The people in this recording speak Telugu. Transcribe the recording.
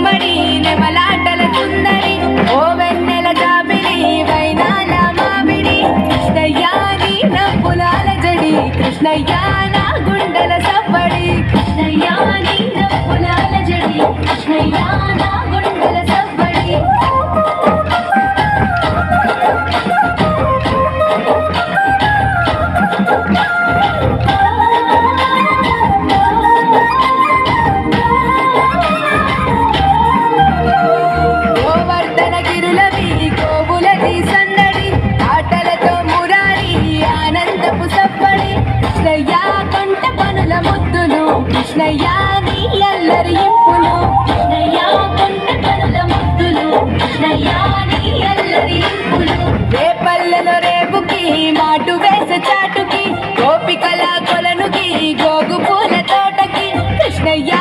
గుమ్మడి నెమలాటల సుందరి ఓ వెన్నెల జాబిలి వైనాల మామిడి కృష్ణయ్య నీ నవ్వులాల జడి కృష్ణయ్య నా గుండెల సవ్వడి కృష్ణయ్య నీ నవ్వులాల జడి కృష్ణయ్య నా గుండెల సవ్వడి కృష్ణయ్య నీ ఎల్లరి ఇంపులు కృష్ణయ్య కొండ కనుల ముద్దులు కృష్ణయ్య నీ ఎల్లరి ఇంపులు రేపల్లెలో రేపుకి మాటు వేసే చాటుకి గోపికల కొలనుకి గోగు పూల తోటకి కృష్ణయ్య